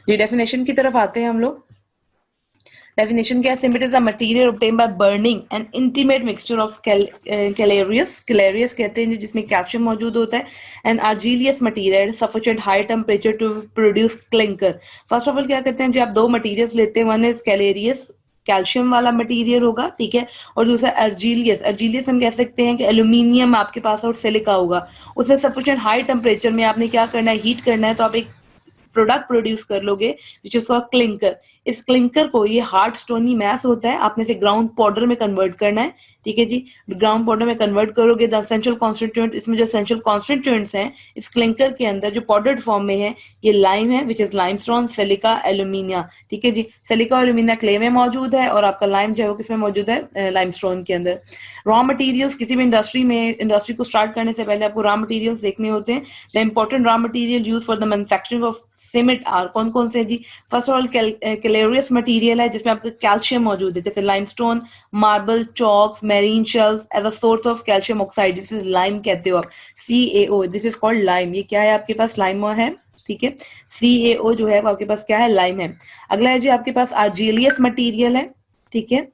जी definition की तरफ आते हैं हम लोग। डेफिनेशन क्या है? Cement is a material obtain by burning an intimate mixture of calcareous कहते हैं जिसमें कैल्शियम मौजूद होता है, and argillaceous material sufficient high temperature to produce clinker. First of all क्या करते हैं जी, आप दो मटेरियल्स लेते हैं, वन इज कैलेरियस कैल्शियम वाला मटेरियल होगा, ठीक है, और दूसरा अर्जीलियस। अर्जीलियस हम कह सकते हैं कि एल्यूमिनियम आपके पास और सिलिका होगा। उसे सफिशिएंट हाई टेम्परेचर में आपने क्या करना है, हीट करना है, तो आप एक प्रोडक्ट प्रोड्यूस कर लोगे विच इज कॉल्ड क्लिंकर। इस क्लिंकर को, ये हार्ड स्टोनी मैथ होता है, आपने से ग्राउंड पाउडर में कन्वर्ट करना है, ठीक है जी। ग्राउंड पाउडर में कन्वर्ट करोगे, द एसेंशियल कॉन्स्टिट्यूएंट, इसमें जो एसेंशियल कॉन्स्टिट्यूएंट्स हैं इस क्लिंकर के अंदर जो पाउडर्ड फॉर्म में है, ये लाइम है which is limestone, silica, alumina, ठीक है जी। सिलिका और एल्यूमिनिया क्ले में मौजूद है, और आपका लाइम जो है वो किसमें मौजूद है, लाइमस्टोन के अंदर। रॉ मटेरियल्स, किसी भी इंडस्ट्री को स्टार्ट करने से पहले आपको रॉ मटेरियल्स देखने होते हैं। The important raw material use for the manufacturing of cement are कौन कौन से जी? First of all calcareous material है जिसमें आपका कैल्शियम मौजूद है, जैसे limestone, marble, chalks, marine shells as a source of calcium oxide, this is lime कहते हो आप, CaO, this is called lime. ये क्या है आपके पास? लाइम है, ठीक है। CaO जो है वो आपके पास क्या है? लाइम है। अगला है जी आपके पास आर्जिलियस मटीरियल है, ठीक है।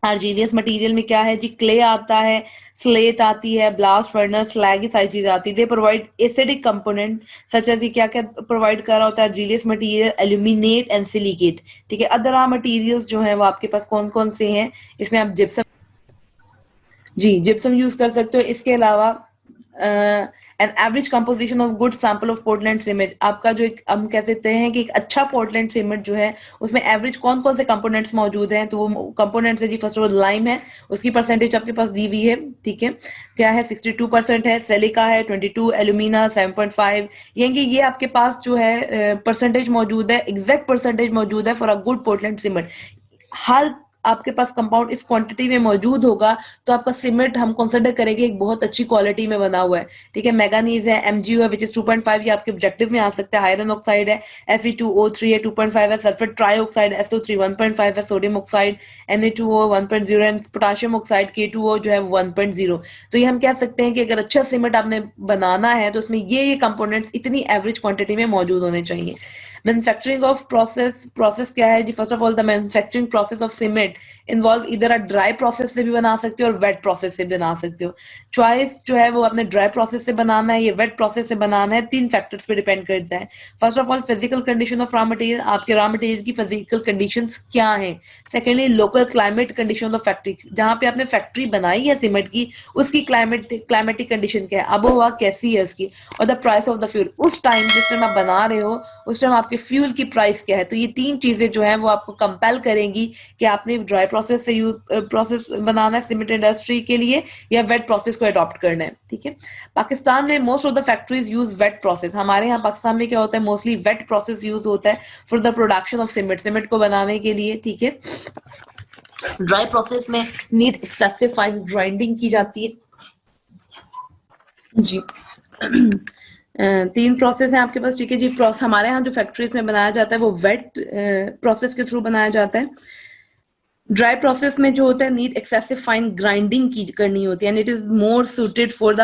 आर्जिलियस मटेरियल में क्या है जी? क्ले आता है, स्लेट आती है, ब्लास्ट फर्नेस, स्लैग, ये सारी चीजें आती है। They provide acidic component such as, क्या क्या प्रोवाइड कर रहा होता है argillaceous material? Aluminate and silicate, ठीक है। अदर मटेरियल्स जो है वो आपके पास कौन कौन से हैं? इसमें आप जिप्सम, जी जिप्सम यूज कर सकते हो। इसके अलावा an average composition of good sample of Portland cement, आपका जो एक हम कह सकते हैं कि एक अच्छा पोर्टलैंड सीमेंट जो है उसमें एवरेज कौन कौन से कंपोनेंट्स मौजूद हैं, तो वो कंपोनेंट्स है जी, फर्स्ट ऑफ ऑल लाइम है, उसकी परसेंटेज आपके पास दी हुई है, ठीक है, क्या है? 62% है। सिलिका है 22, एल्यूमिना 7.5, यानी ये आपके पास जो है परसेंटेज मौजूद है, एग्जैक्ट परसेंटेज मौजूद है for a good portland cement. हर आपके पास कंपाउंड इस क्वांटिटी में मौजूद होगा तो आपका सीमेंट हम कंसिडर करेंगे एक बहुत अच्छी क्वालिटी में बना हुआ है, ठीक है। मैंगनीज है, MgO है विच इज 2.5, ये आपके ऑब्जेक्टिव में आ सकता है। आयरन ऑक्साइड है, Fe2O3 है 2.5 है। सल्फर ट्राईऑक्साइड SO3 1.5 है। Sodium oxide Na2O 1.0 and potassium oxide K2O जो है 1.0। तो ये हम कह सकते हैं कि अगर अच्छा सीमेंट आपने बनाना है तो उसमें ये कंपोनेंट्स इतनी एवरेज क्वांटिटी में मौजूद होने चाहिए। मैन्युफैक्चरिंग ऑफ प्रोसेस क्या है जी? First of all the manufacturing process of cement involve इधर आप ड्राई प्रोसेस से भी बना सकते हो और वेट प्रोसेस से भी बना सकते हो। चॉइस जो है वो आपने ड्राई प्रोसेस से बनाना है, ये वेट प्रोसेस से बनाना है, 3 फैक्टर्स पे डिपेंड करता है। First of all physical condition of raw material, आपके रॉ मटेरियल की फिजिकल कंडीशंस क्या है। Secondly local climate condition of factory, जहां पे आपने फैक्ट्री बनाई है सीमेंट की उसकी क्लाइमेटिक कंडीशन क्या है, आबोहवा कैसी है उसकी। और the price of the fuel, उस टाइम जिस टाइम आप बना रहे हो उस टाइम आपके फ्यूल की प्राइस क्या है। तो ये 3 चीजें जो है वो आपको कंपेल करेंगी कि आपने ड्राई प्रोसेस से प्रोसेस बनाना है सीमेंट इंडस्ट्री के लिए या वेट प्रोसेस को अडॉप्ट करना है, ठीक है। पाकिस्तान में most of the factories use wet process. हमारे यहाँ पाकिस्तान में क्या होता है, मोस्टली वेट प्रोसेस यूज होता है for the production of cement को बनाने के लिए, ठीक है। ड्राई प्रोसेस में नीड एक्सेसिव फाइन ग्राइंडिंग की जाती है जी। 3 प्रोसेस है आपके पास, ठीक है जी। प्रोसेस हमारे यहाँ जो फैक्ट्रीज में बनाया जाता है वो वेट प्रोसेस के थ्रू बनाया जाता है। ड्राई प्रोसेस में जो होता है नीड एक्सेसिव फाइन ग्राइंडिंग की करनी होती है and it is more suited for the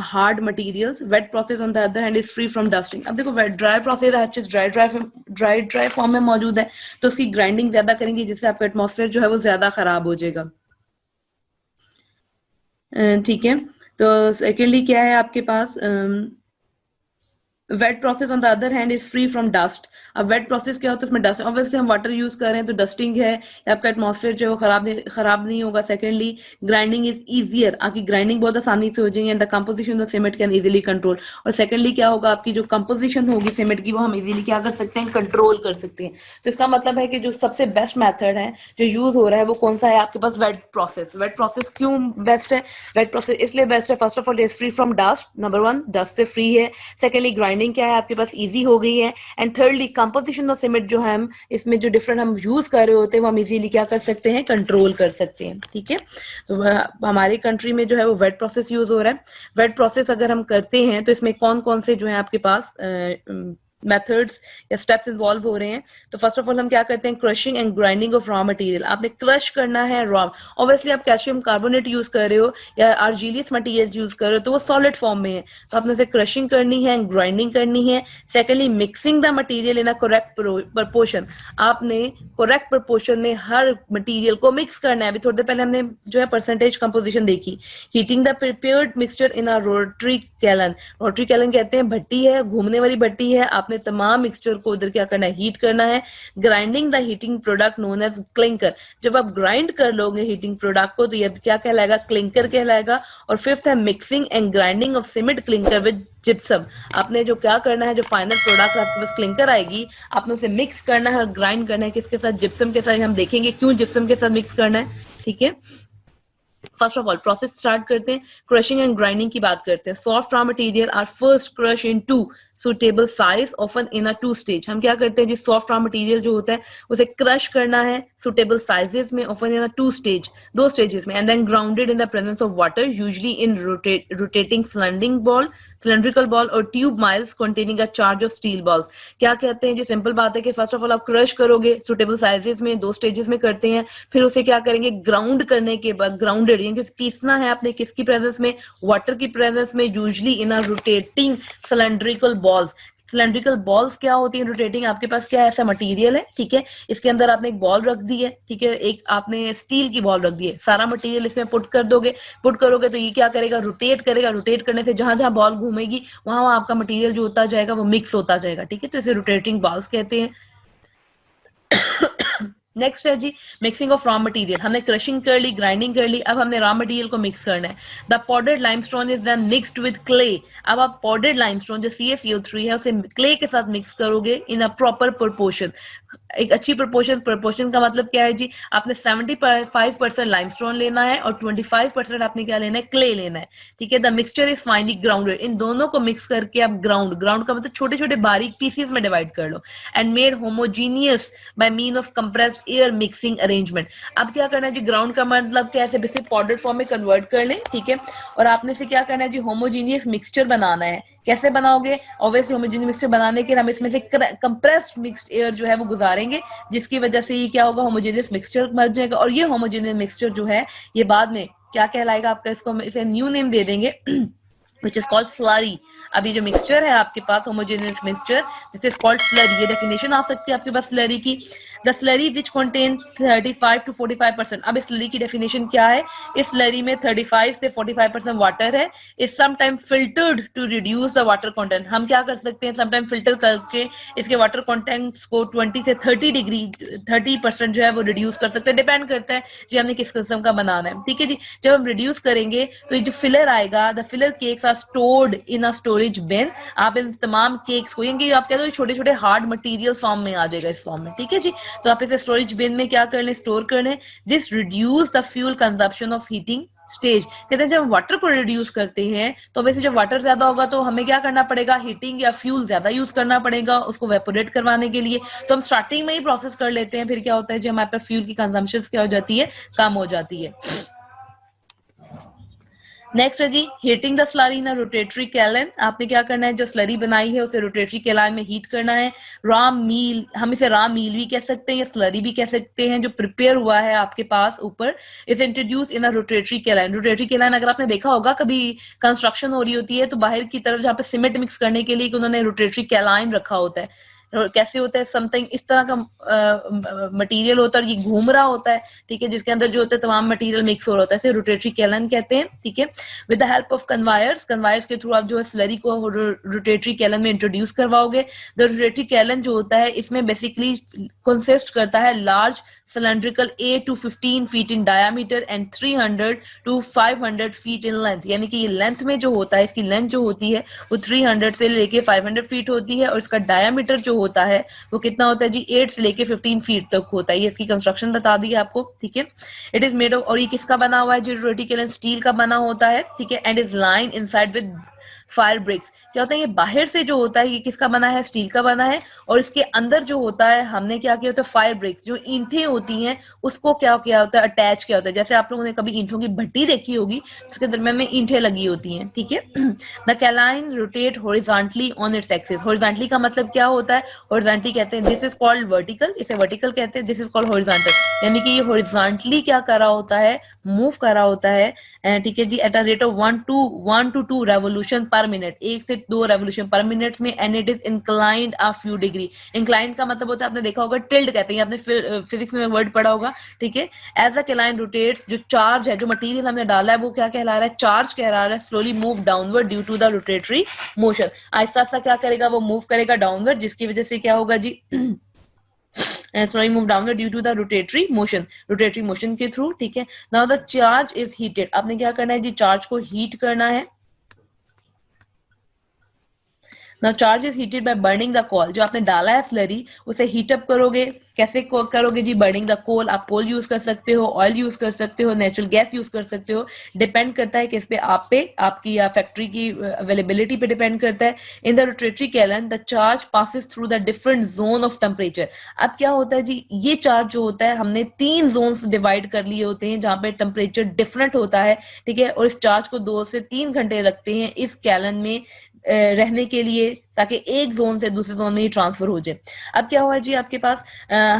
hard materials. Wet process on the other hand is free from dusting. अब देखो ड्राई प्रोसेस हर चीज ड्राई फॉर्म में मौजूद है तो उसकी ग्राइंडिंग ज्यादा करेंगे जिससे आपका एटमॉस्फेयर जो है वो ज्यादा खराब हो जाएगा, ठीक है। तो सेकेंडली क्या है आपके पास, wet process on the other hand is free from dust. अब वेट प्रोसेस क्या होता है, इसमें डस्ट, ऑब्वियसली हम वाटर यूज कर रहे हैं तो डस्टिंग है, आपका एटमॉस्फेयर जो है वो खराब नहीं होगा। सेकेंडली ग्राइंडिंग इज इजियर, आपकी ग्राइंडिंग बहुत आसानी से हो जाएगी and the composition of cement can easily control. और सेकेंडली क्या होगा, आपकी जो कंपोजिशन होगी सीमेंट की वो हम इजीली क्या कर सकते हैं, कंट्रोल कर सकते हैं। तो इसका मतलब है कि जो सबसे बेस्ट मेथड है जो यूज हो रहा है वो कौन सा है आपके पास, वेट प्रोसेस। वेट प्रोसेस क्यों बेस्ट है? वेट प्रोसेस इसलिए बेस्ट है, first of all is free from dust, number 1 dust से फ्री है। सेकेंडली ग्राइंडिंग क्या है आपके पास, इजी हो गई है। And thirdly composition of cement जो है हम इसमें जो डिफरेंट हम यूज कर रहे होते हैं वो हम इजीली क्या कर सकते हैं, कंट्रोल कर सकते हैं, ठीक है। तो हमारी कंट्री में जो है वो वेट प्रोसेस यूज हो रहा है। वेट प्रोसेस अगर हम करते हैं तो इसमें कौन कौन से जो है आपके पास मेथड्स या स्टेप्स इन्वॉल्व हो रहे हैं। तो फर्स्ट ऑफ ऑल हम क्या करते हैं, crushing and grinding of raw material. आपने क्रश करना है रॉ, ऑब्वियसली आप कैल्शियम कार्बोनेट यूज कर रहे हो या आर्जिलियस मटेरियल यूज कर रहे हो तो वो सॉलिड फॉर्म में है, तो आपने उसे क्रशिंग करनी है, ग्राइंडिंग करनी है। Secondly mixing the material in a correct proportion, आपने करेक्ट प्रपोर्शन में हर मटीरियल को मिक्स करना है। अभी थोड़ी देर पहले हमने जो है परसेंटेज कंपोजिशन देखी। Heating the prepared mixture in a rotary कैलन, रोटरी कैलन कहते हैं भट्टी है, घूमने वाली भट्टी है, आपने तमाम मिक्सचर को उधर क्या करना है, हीट करना है। Grinding the heating product known as clinker, जब आप ग्राइंड कर लोगे हीटिंग प्रोडक्ट को तो ये क्या कहलाएगा, क्लिंकर कहलाएगा। और फिफ्थ है mixing and grinding of cement clinker with gypsum, आपने जो क्या करना है, जो फाइनल प्रोडक्ट आपके पास क्लिंकर आएगी आपने उसे मिक्स करना है और ग्राइंड करना है किसके साथ, जिप्सम के साथ। हम देखेंगे क्यों जिप्सम के साथ मिक्स करना है, ठीक है। First of all process start करते हैं, क्रशिंग एंड ग्राइंडिंग की बात करते हैं। Soft raw material are first crush into suitable size often in a two stage, हम क्या करते हैं जी, सॉफ्ट रॉ मटेरियल जो होता है उसे क्रश करना है सुटेबल साइजेस में, often in a two stage, दो स्टेजेस में, and then grounded in the presence of water usually in rotating cylindrical ball और tube miles containing a charge of steel balls. क्या कहते हैं जी, सिंपल बात है कि फर्स्ट ऑफ ऑल आप क्रश करोगे सुटेबल साइजेस में, दो स्टेजेस में करते हैं, फिर उसे क्या करेंगे, ग्राउंड करने के बाद, ग्राउंडेड यानी पीसना है आपने किसकी प्रेजेंस में, वाटर की प्रेजेंस में, usually in a rotating cylindrical balls. Cylindrical balls क्या होती है रोटेटिंग, आपके पास क्या ऐसा मटेरियल है, ठीक है, इसके अंदर आपने एक बॉल रख दी है, ठीक है, एक आपने स्टील की बॉल रख दी है, सारा मटेरियल इसमें पुट कर दोगे, पुट करोगे तो ये क्या करेगा, रोटेट करेगा, रोटेट करने से जहां जहां बॉल घूमेगी वहां वहां आपका मटेरियल जो होता जाएगा वो मिक्स होता जाएगा, ठीक है, तो इसे रोटेटिंग बॉल्स कहते हैं। नेक्स्ट है जी मिक्सिंग ऑफ रॉ मटेरियल, हमने क्रशिंग कर ली, ग्राइंडिंग कर ली, अब हमने रॉ मटेरियल को मिक्स करना है। The powdered limestone is then mixed with clay, अब आप पाउडर्ड लाइमस्टोन जो CaCO3 है उसे क्ले के साथ मिक्स करोगे इन अ प्रॉपर प्रोपोर्शन, एक अच्छी प्रोपोर्शन का मतलब क्या है जी, आपने 75% लाइमस्टोन लेना है और 25% आपने क्या लेना है, क्ले लेना है, ठीक है। The mixture is finally grounded, इन दोनों को मिक्स करके आप ग्राउंड का मतलब छोटे छोटे बारीक पीसेस में डिवाइड कर लो, and made homogeneous by mean of compressed air mixing arrangement. अब क्या करना है जी, ग्राउंड का मतलब क्या है, बेसिक पाउडर फॉर्म में कन्वर्ट कर लें, ठीक है, और आपने से क्या करना है जी, होमोजीनियस मिक्सचर बनाना है। कैसे बनाओगे, ऑब्वियसली होमोजेनियस मिक्सचर बनाने के लिए हम इसमें से कंप्रेस्ड मिक्स्ड एयर जो है वो गुजारेंगे, जिसकी वजह से ये क्या होगा, होमोजेनियस मिक्सचर बन जाएगा, और ये होमोजेनियस मिक्सचर जो है ये बाद में क्या कहलाएगा आपका, इसको हम इसे न्यू नेम दे देंगे which is called slurry। अभी जो मिक्सचर है आपके पास homogeneous mixture, this is called slurry, ये डेफिनेशन आ सकती है आपके पास स्लरी की। The slurry which contain 35 to 45%, अब इस स्लरी की डेफिनेशन क्या है, इस स्लरी में 35 से 45% वाटर है, is sometime filtered to reduce the water content, हम क्या कर सकते हैं, समटाइम फिल्टर करके इसके वाटर कंटेंट्स को 20 से 30 डिग्री 30% जो है वो रिड्यूस कर सकते हैं, डिपेंड करता है जी हमने किस किस्म का बनाना है, ठीक है जी। जब हम रिड्यूस करेंगे तो ये जो फिलर आएगा, the filler cakes are stored in a storage bin, आप इन तमाम केक्स को, ये आप कहते हो छोटे छोटे हार्ड मटेरियल फॉर्म में आ जाएगा इस फॉर्म में, ठीक है जी, तो आप इसे स्टोरेज बिन में क्या कर लें, स्टोर कर लें। This reduce the fuel consumption of heating stage, कहते हैं जब वाटर को रिड्यूस करते हैं तो वैसे जब वाटर ज्यादा होगा तो हमें क्या करना पड़ेगा, हीटिंग या फ्यूल ज्यादा यूज करना पड़ेगा उसको वेपोरेट करवाने के लिए, तो हम स्टार्टिंग में ही प्रोसेस कर लेते हैं, फिर क्या होता है जी हमारे पास फ्यूल की कंजम्पशन क्या हो जाती है, कम हो जाती है। नेक्स्ट है जी heating the slurry in rotatory kiln, आपने क्या करना है, जो स्लरी बनाई है उसे रोटेटरी कैलन में हीट करना है। रॉ मील, हम इसे रॉ मील भी कह सकते हैं या स्लरी भी कह सकते हैं, जो प्रिपेयर हुआ है आपके पास ऊपर, is introduce in a rotatory kiln. Rotatory kiln अगर आपने देखा होगा कभी कंस्ट्रक्शन हो रही होती है तो बाहर की तरफ जहाँ पे सीमेंट मिक्स करने के लिए उन्होंने रोटेटरी कैलाइन रखा होता है, कैसे होता है, समथिंग इस तरह का मटेरियल होता है और ये घूम रहा होता है, ठीक है, जिसके अंदर जो होता है तमाम मटेरियल मिक्स हो रहा होता है, इसे रोटेटरी कैलन कहते हैं, ठीक है। विद द हेल्प ऑफ कन्वायर्स, कन्वायर्स के थ्रू आप जो है स्लरी को रोटेटरी कैलन में इंट्रोड्यूस करवाओगे। द रोटेटरी कैलन जो होता है इसमें बेसिकली कंसिस्ट करता है large cylindrical 8 to 15 feet in diameter and 300 to 500 feet in length, यानी कि ये लेंथ में जो होता है, इसकी लेंथ जो होती है वो 300 से लेके 500 फीट होती है, और इसका डायामीटर जो होता है वो कितना होता है जी, 8 से लेके 15 फीट तक होता है। ये इसकी कंस्ट्रक्शन बता दी है आपको, ठीक है। इट इज मेड ऑफ, और ये किसका बना हुआ है, जो रोटेटरी कैलन स्टील का बना होता है, ठीक है, and is line inside with fire bricks. क्या होता है, ये बाहर से जो होता है ये किसका बना है, स्टील का बना है, और इसके अंदर जो होता है हमने क्या किया होता है, फायर ब्रिक्स जो ईंटें होती हैं उसको क्या किया होता है, अटैच किया होता है। जैसे आप लोगों ने कभी ईंटों की भट्टी देखी होगी, उसके दरम्यान में ईंटें लगी होती हैं, ठीक है। The kiln rotate horizontally on its axis. Horizontally का मतलब क्या होता है, हॉरिजॉन्टली कहते हैं दिस इज कॉल्ड वर्टिकल, इसे वर्टिकल कहते हैं, दिस इज कॉल्ड हॉरिजॉन्टल, यानी कि ये हॉरिजॉन्टली क्या कर रहा होता है, मूव कर रहा होता है, ठीक है जी, at a rate of 1 to 2 revolution per minute, 1 से 2 रेवोल्यूशन पर मिनट में, and it is inclined a few degree. Inclined का मतलब होता है, आपने देखा होगा टिल्ट कहते हैं, आपने फिजिक्स में वर्ड पढ़ा होगा, ठीक है। एज अ कैलाइन रोटेट्स, जो चार्ज है, जो मटेरियल हमने डाला है वो क्या कहला रहा है, चार्ज कहला रहा है, slowly move downward due to the rotatory motion. आहिस्ता आहिस्ता क्या करेगा, वो मूव करेगा डाउनवर्ड, जिसकी वजह से क्या होगा जी, slowly move downward due to the rotatory motion के थ्रू, ठीक है। Now the charge is heated, आपने क्या करना है जी, चार्ज को हीट करना है। Now charge is heated by burning the coal, जो आपने डाला है स्लरी उसे हीटअप करोगे, कैसे करोगे जी, बर्निंग द कोल। आप कोल यूज कर सकते हो, ऑयल यूज कर सकते हो, नेचुरल गैस यूज कर सकते हो, डिपेंड करता है किस पे, आप पे, आपकी या फैक्ट्री की अवेलेबिलिटी पे डिपेंड करता है। इन द रोटेटरी कैलन the charge passes through the different zone of temperature. अब क्या होता है जी, ये चार्ज जो होता है हमने 3 जोन्स डिवाइड कर लिए होते हैं जहां पे टेम्परेचर डिफरेंट होता है, ठीक है, और इस चार्ज को 2 से 3 घंटे रखते हैं इस कैलन में रहने के लिए, ताकि एक जोन से दूसरे जोन में ही ट्रांसफर हो जाए। अब क्या हुआ जी, आपके पास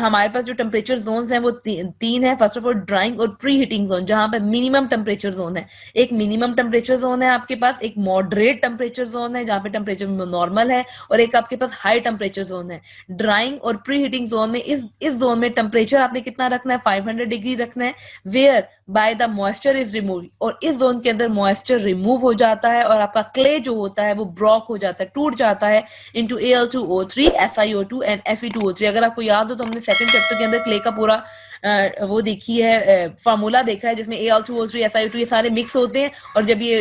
हमारे पास जो टेम्परेचर जोन्स हैं वो तीन है। फर्स्ट ऑफ ऑल ड्राइंग और प्री हीटिंग जोन, जहां पे मिनिमम टेम्परेचर जोन है। एक मिनिमम टेम्परेचर जोन है आपके पास, एक मॉडरेट टेम्परेचर जोन है जहां पे टेम्परेचर नॉर्मल है, और एक आपके पास हाई टेम्परेचर जोन है। ड्राइंग और प्री हीटिंग जोन में इस जोन में टेम्परेचर आपने कितना रखना है, 500 डिग्री रखना है, where by the moisture is remove, और इस जोन के अंदर मॉइस्चर रिमूव हो जाता है और आपका क्ले जो होता है वो ब्रॉक हो जाता है, टूट जाता है into Al2O3, SiO2 and Fe2O3। अगर आपको याद हो तो हमने सेकंड चैप्टर के अंदर क्ले का पूरा वो देखी है, फार्मूला देखा है, जिसमें Al2O3 SiO2 ये सारे मिक्स होते हैं, और जब ये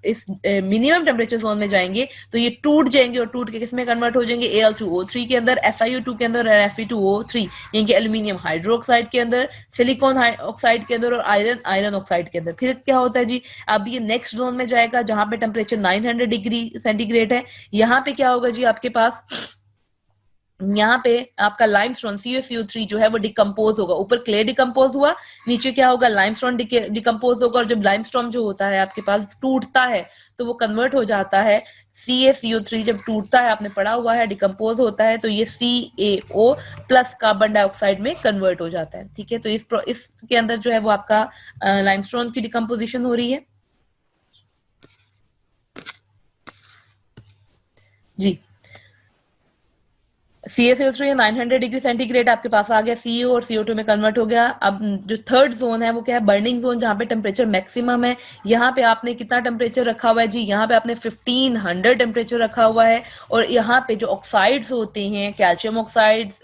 इस मिनिमम टेम्परेचर जोन में जाएंगे तो ये टूट जाएंगे, और टूट के किस में कन्वर्ट हो जाएंगे, Al2O3 के अंदर, SiO2 के अंदर, और Fe2O3 यानी कि एल्यूमिनियम हाइड्रोक्साइड के अंदर, सिलिकॉन ऑक्साइड के अंदर, और आयरन ऑक्साइड के अंदर। फिर क्या होता है जी, अब ये नेक्स्ट जोन में जाएगा जहां पे टेम्परेचर 900 डिग्री सेंटीग्रेड है। यहाँ पे क्या होगा जी, आपके पास यहाँ पे आपका लाइमस्टोन CaCO3 जो है वो डिकम्पोज होगा, ऊपर क्ले डिकम्पोज हुआ, नीचे क्या होगा, लाइमस्टोन डिकम्पोज होगा, और जब लाइमस्टोन जो होता है आपके पास टूटता है तो वो कन्वर्ट हो जाता है CaCO3, जब टूटता है आपने पढ़ा हुआ है, डिकम्पोज होता है तो ये CaO प्लस कार्बन डाइऑक्साइड में कन्वर्ट हो जाता है, ठीक है। तो इसके अंदर जो है वो आपका लाइमस्टोन की डिकम्पोजिशन हो रही है जी। CaCO3 900 डिग्री सेंटीग्रेड आपके पास आ गया, CO और CO2 में कन्वर्ट हो गया। अब जो थर्ड जोन है वो क्या है, बर्निंग जोन, जहां पे टेम्परेचर मैक्सिमम है। यहाँ पे आपने कितना टेम्परेचर रखा हुआ है जी, यहाँ पे आपने 1500 टेम्परेचर रखा हुआ है, और यहाँ पे जो ऑक्साइड्स होते हैं, calcium oxides,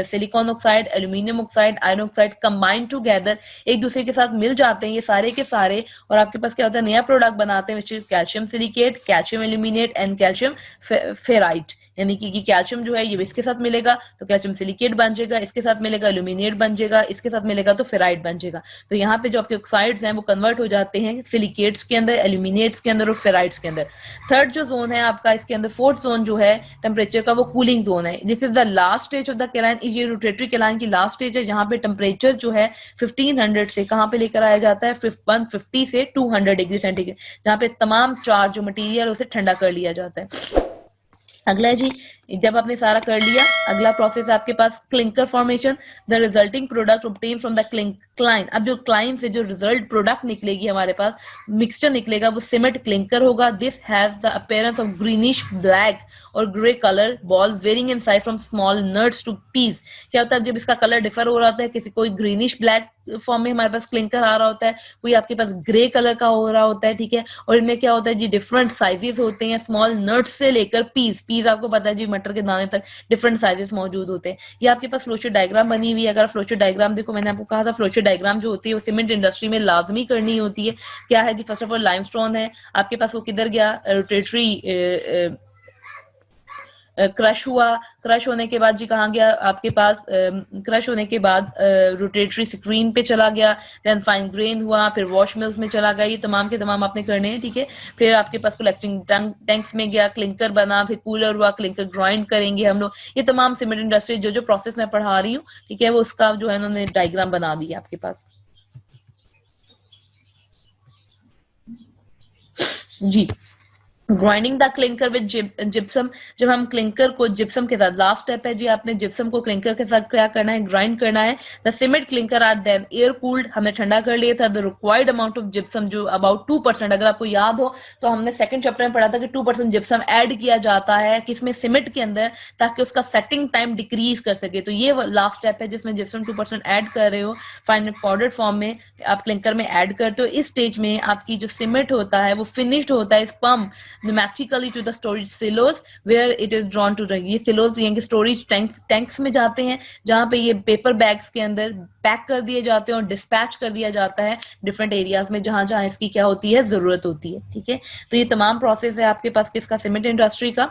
silicon oxide, aluminium oxide, iron oxide combine together, एक दूसरे के साथ मिल जाते हैं ये सारे के सारे, और आपके पास क्या होता है, नया प्रोडक्ट बनाते हैं, calcium silicate, calcium aluminate and calcium ferrite. यानी कि कैल्शियम जो है ये इसके साथ मिलेगा तो कैल्शियम सिलिकेट बन जाएगा, इसके साथ मिलेगा एल्यूमिनेट बन जाएगा, इसके साथ मिलेगा तो फेराइट बन जाएगा। तो यहाँ पे जो आपके ऑक्साइड्स हैं वो कन्वर्ट हो जाते हैं सिलिकेट्स के अंदर, एल्यूमिनेट्स के अंदर और फेराइट्स के अंदर। थर्ड जो जोन है आपका इसके अंदर, फोर्थ जोन जो है टेम्परेचर का, वो कूलिंग जोन है। This is the last stage of the kiln, ये रोटेटरी कैलाइन की लास्ट स्टेज है, जहां पे टेम्परेचर जो है 1500 से कहां पे लेकर आया जाता है, 150 से 200 डिग्री सेंटीग्रेड, जहां पे तमाम चार्ज जो मटीरियल उसे ठंडा कर लिया जाता है। अगला है जी, जब आपने सारा कर लिया, अगला प्रोसेस है आपके पास clinker formation, the resulting product obtain from the kiln. अब जो क्लाइन से जो रिजल्ट प्रोडक्ट निकलेगी हमारे पास, मिक्सचर निकलेगा, वो सीमेंट क्लिंकर होगा। This has the appearance of greenish black और grey colour ball varying in size from small nuts to piece. क्या होता है, जब इसका कलर डिफर हो रहा होता है, किसी कोई ग्रीनिश ब्लैक फॉर्म में हमारे पास क्लिंकर आ रहा होता है, कोई आपके पास ग्रे कलर का हो रहा होता है, ठीक है। और इनमें क्या होता है जी, डिफरेंट साइजेस होते हैं, स्मॉल नट्स से लेकर पीस आपको पता है जी, मटर के दाने तक डिफरेंट साइजेस मौजूद होते हैं। ये आपके पास फ्लोशो डायग्राम बनी हुई है। अगर फ्लोशो डायग्राम देखो, मैंने आपको कहा था फ्लोशो डायग्राम जो होती है वो सीमेंट इंडस्ट्री में लाजमी करनी होती है। क्या है जी, फर्स्ट ऑफ ऑल लाइमस्टोन है आपके पास, वो किधर गया, रोटेटरी क्रश हुआ, क्रश होने के बाद जी कहाँ गया आपके पास, क्रश होने के बाद रोटेटरी स्क्रीन पे चला गया, देन फाइन ग्रेन हुआ, फिर वॉश मिल्स में चला गया, ये तमाम के तमाम आपने करने हैं, ठीक है। फिर आपके पास कलेक्टिंग टैंक्स में गया, क्लिंकर बना, फिर कूलर हुआ, क्लिंकर ग्राइंड करेंगे हम लोग, ये तमाम सीमेंट इंडस्ट्री जो जो प्रोसेस मैं पढ़ा रही हूँ, ठीक है, वो उसका जो है उन्होंने डायग्राम बना दिया आपके पास। जी, grinding the clinker with gypsum, जब हम क्लिंकर को जिप्सम के साथ, लास्ट स्टेप है जी, आपने जिप्सम को क्लिंकर के साथ क्या करना है, ग्राइंड करना है। The cement clinker are then air cooled, हमने ठंडा कर लिया था। The required amount of gypsum जो अबाउट 2%, अगर आपको याद हो तो हमने सेकंड चैप्टर में पढ़ा था कि 2% जिप्सम ऐड किया जाता है किसमें, सीमेंट के अंदर, ताकि उसका सेटिंग टाइम डिक्रीज कर सके। तो ये लास्ट स्टेप है जिसमें जिप्सम 2% ऐड कर रहे हो, फाइनल पाउडर्ड फॉर्म में आप क्लिंकर में ऐड करते हो। इस स्टेज में आपकी जो सीमेंट होता है वो फिनिश्ड होता है, sperm pneumatically to the storage silos where it is drawn to the, ये silos यानी कि स्टोरेज टैंक्स में जाते हैं, जहां पे ये पेपर बैग्स के अंदर पैक कर दिए जाते हैं और डिस्पैच कर दिया जाता है डिफरेंट एरियाज में जहां जहां इसकी क्या होती है, जरूरत होती है, ठीक है। तो ये तमाम प्रोसेस है आपके पास किसका, सीमेंट इंडस्ट्री का।